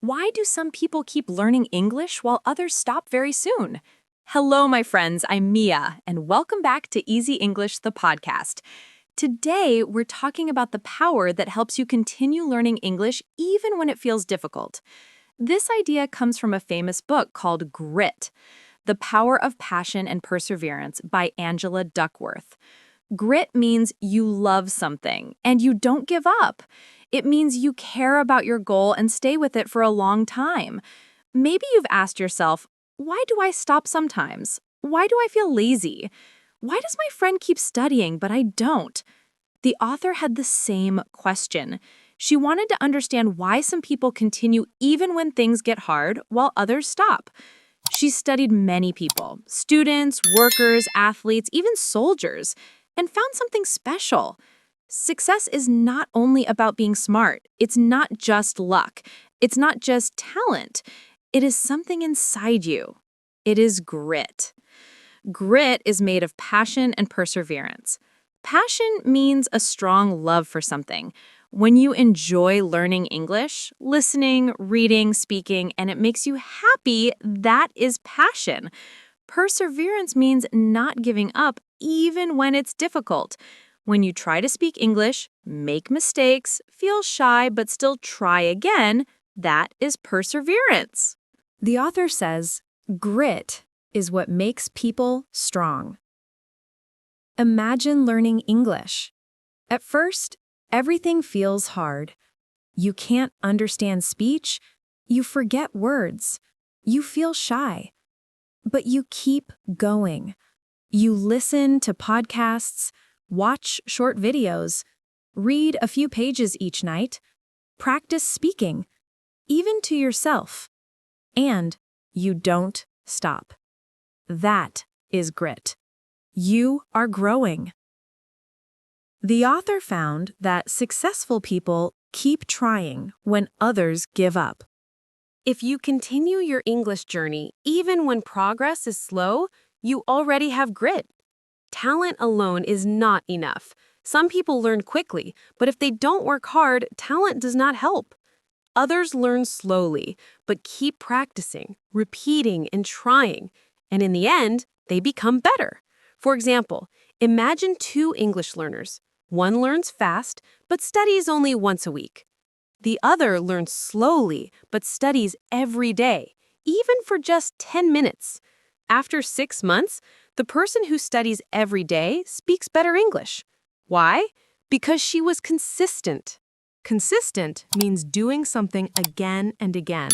Why do some people keep learning English while others stop very soon? Hello, my friends. I'm Mia, and welcome back to Easy English, the podcast. Today, we're talking about the power that helps you continue learning English even when it feels difficult. This idea comes from a famous book called Grit, The Power of Passion and Perseverance by Angela Duckworth. Grit means you love something and you don't give up. It means you care about your goal and stay with it for a long time. Maybe you've asked yourself, why do I stop sometimes? Why do I feel lazy? Why does my friend keep studying but I don't? The author had the same question. She wanted to understand why some people continue even when things get hard while others stop. She studied many people, students, workers, athletes, even soldiers, and found something special. Success is not only about being smart. It's not just luck. It's not just talent. It is something inside you. It is grit. Grit is made of passion and perseverance. Passion means a strong love for something. When you enjoy learning English, listening, reading, speaking, and it makes you happy, that is passion. Perseverance means not giving up even when it's difficult. When you try to speak English, make mistakes, feel shy but still try again, that is perseverance. The author says, grit is what makes people strong. Imagine learning English. At first, everything feels hard. You can't understand speech, you forget words, you feel shy. But you keep going. You listen to podcasts, watch short videos, read a few pages each night, practice speaking, even to yourself. And you don't stop. That is grit. You are growing. The author found that successful people keep trying when others give up. If you continue your English journey, even when progress is slow, you already have grit. Talent alone is not enough. Some people learn quickly, but if they don't work hard, talent does not help. Others learn slowly, but keep practicing, repeating, and trying. And in the end, they become better. For example, imagine two English learners. One learns fast, but studies only once a week. The other learns slowly, but studies every day, even for just 10 minutes. After 6 months, the person who studies every day speaks better English. Why? Because she was consistent. Consistent means doing something again and again.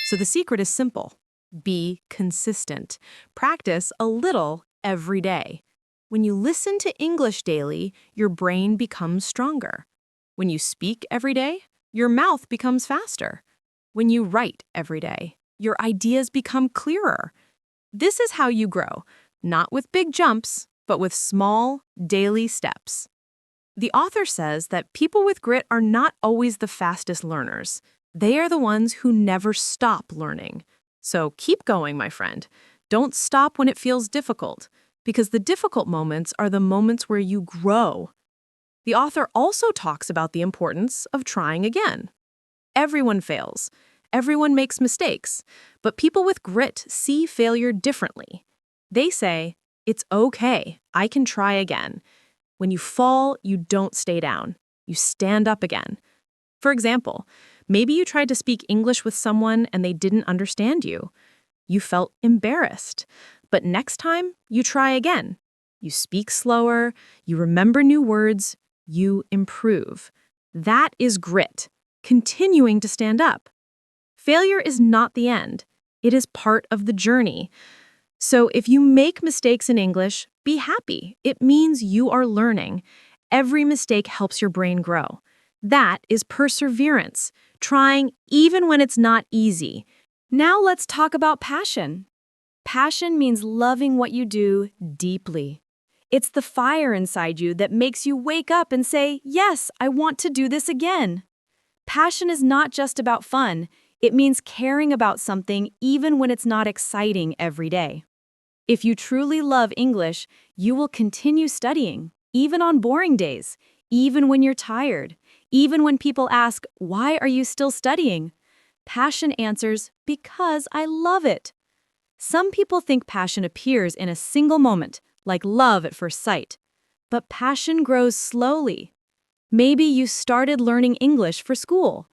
So the secret is simple. Be consistent. Practice a little every day. When you listen to English daily, your brain becomes stronger. When you speak every day, your mouth becomes faster. When you write every day, your ideas become clearer. This is how you grow, not with big jumps, but with small, daily steps. The author says that people with grit are not always the fastest learners. They are the ones who never stop learning. So keep going, my friend. Don't stop when it feels difficult, because the difficult moments are the moments where you grow. The author also talks about the importance of trying again. Everyone fails. Everyone makes mistakes. But people with grit see failure differently. They say, it's okay, I can try again. When you fall, you don't stay down. You stand up again. For example, maybe you tried to speak English with someone and they didn't understand you. You felt embarrassed. But next time, you try again. You speak slower, you remember new words, you improve. That is grit, continuing to stand up. Failure is not the end. It is part of the journey. So if you make mistakes in English, be happy. It means you are learning. Every mistake helps your brain grow. That is perseverance, trying even when it's not easy. Now let's talk about passion. Passion means loving what you do deeply. It's the fire inside you that makes you wake up and say, yes, I want to do this again. Passion is not just about fun. It means caring about something even when it's not exciting every day. If you truly love English, you will continue studying, even on boring days, even when you're tired, even when people ask, why are you still studying? Passion answers, because I love it. Some people think passion appears in a single moment, like love at first sight. But passion grows slowly. Maybe you started learning English for school.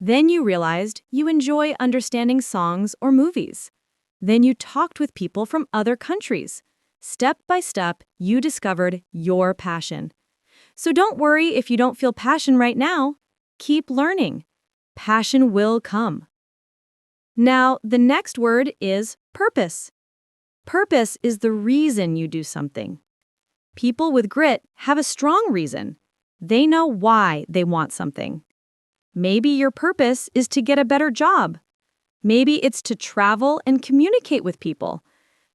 Then you realized you enjoy understanding songs or movies. Then you talked with people from other countries. Step by step, you discovered your passion. So don't worry if you don't feel passion right now. Keep learning. Passion will come. Now, the next word is purpose. Purpose is the reason you do something. People with grit have a strong reason. They know why they want something. Maybe your purpose is to get a better job. Maybe it's to travel and communicate with people.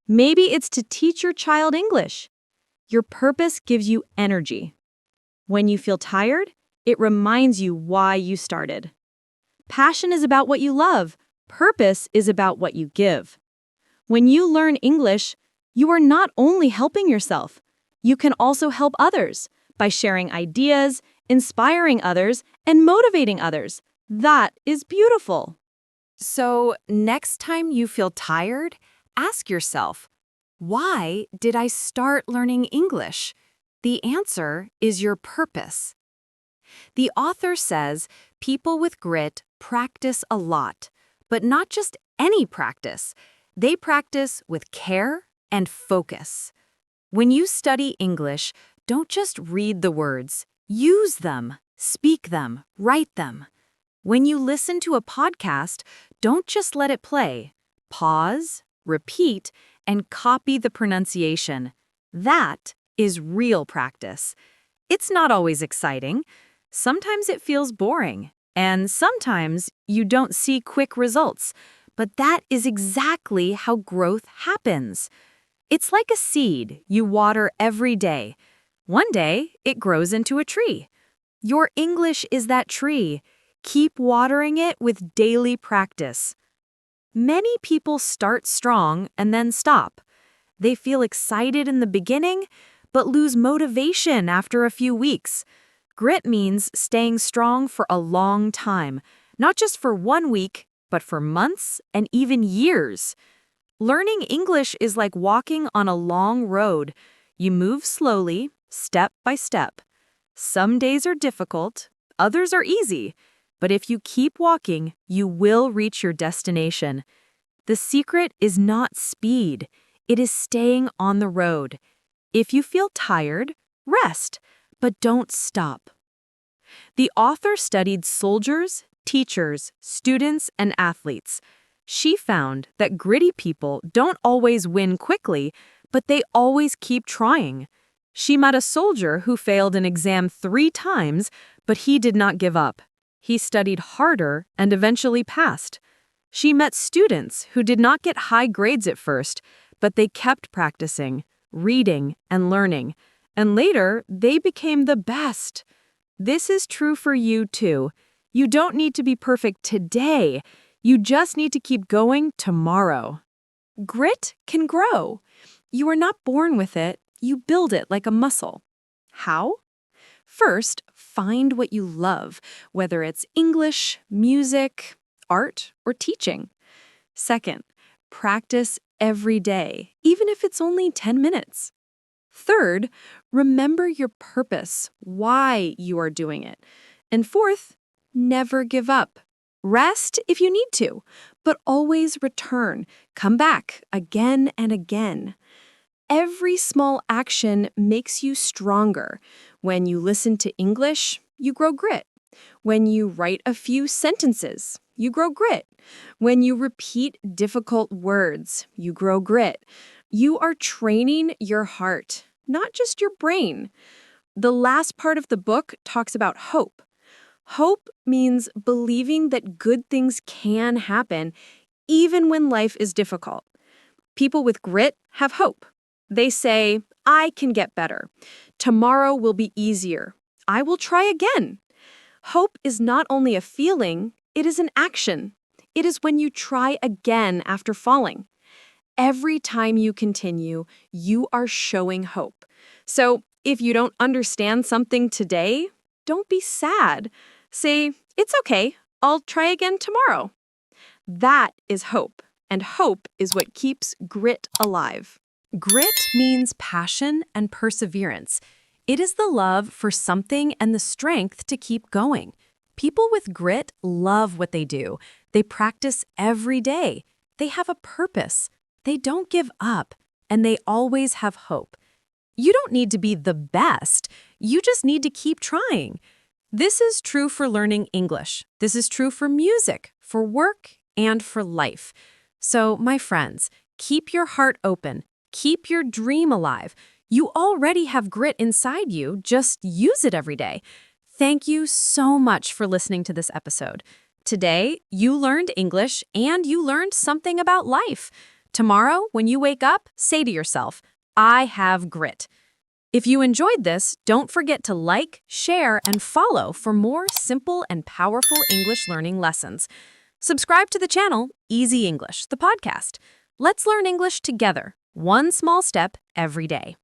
Maybe it's to teach your child English. Your purpose gives you energy. When you feel tired, it reminds you why you started. Passion is about what you love. Purpose is about what you give. When you learn English, you are not only helping yourself, you can also help others by sharing ideas, inspiring others, and motivating others. That is beautiful. So, next time you feel tired, ask yourself, why did I start learning English? The answer is your purpose. The author says people with grit practice a lot, but not just any practice. They practice with care and focus. When you study English, don't just read the words. Use them, speak them, write them. When you listen to a podcast, don't just let it play. Pause, repeat, and copy the pronunciation. That is real practice. It's not always exciting. Sometimes it feels boring, and sometimes you don't see quick results. But that is exactly how growth happens. It's like a seed you water every day. One day, it grows into a tree. Your English is that tree. Keep watering it with daily practice. Many people start strong and then stop. They feel excited in the beginning, but lose motivation after a few weeks. Grit means staying strong for a long time, not just for 1 week, but for months and even years. Learning English is like walking on a long road. You move slowly, step by step. Some days are difficult, others are easy. But if you keep walking, you will reach your destination. The secret is not speed. It is staying on the road. If you feel tired, rest, but don't stop. The author studied soldiers, teachers, students, and athletes. She found that gritty people don't always win quickly, but they always keep trying. She met a soldier who failed an exam 3 times, but he did not give up. He studied harder and eventually passed. She met students who did not get high grades at first, but they kept practicing, reading, and learning. And later, they became the best. This is true for you too. You don't need to be perfect today. You just need to keep going tomorrow. Grit can grow. You are not born with it. You build it like a muscle. How? First, find what you love, whether it's English, music, art, or teaching. Second, practice every day, even if it's only 10 minutes. Third, remember your purpose, why you are doing it. And fourth, never give up. Rest if you need to, but always return. Come back again and again. Every small action makes you stronger. When you listen to English, you grow grit. When you write a few sentences, you grow grit. When you repeat difficult words, you grow grit. You are training your heart, not just your brain. The last part of the book talks about hope. Hope means believing that good things can happen even when life is difficult. People with grit have hope. They say, I can get better. Tomorrow will be easier. I will try again. Hope is not only a feeling, it is an action. It is when you try again after falling. Every time you continue, you are showing hope. So if you don't understand something today, don't be sad. Say, it's okay, I'll try again tomorrow. That is hope, and hope is what keeps grit alive. Grit means passion and perseverance. It is the love for something and the strength to keep going. People with grit love what they do. They practice every day. They have a purpose. They don't give up, and they always have hope. You don't need to be the best. You just need to keep trying. This is true for learning English. This is true for music, for work, and for life. So, my friends, keep your heart open. Keep your dream alive. You already have grit inside you. Just use it every day. Thank you so much for listening to this episode. Today, you learned English and you learned something about life. Tomorrow, when you wake up, say to yourself, I have grit. If you enjoyed this, don't forget to like, share, and follow for more simple and powerful English learning lessons. Subscribe to the channel, Easy English, the podcast. Let's learn English together, one small step every day.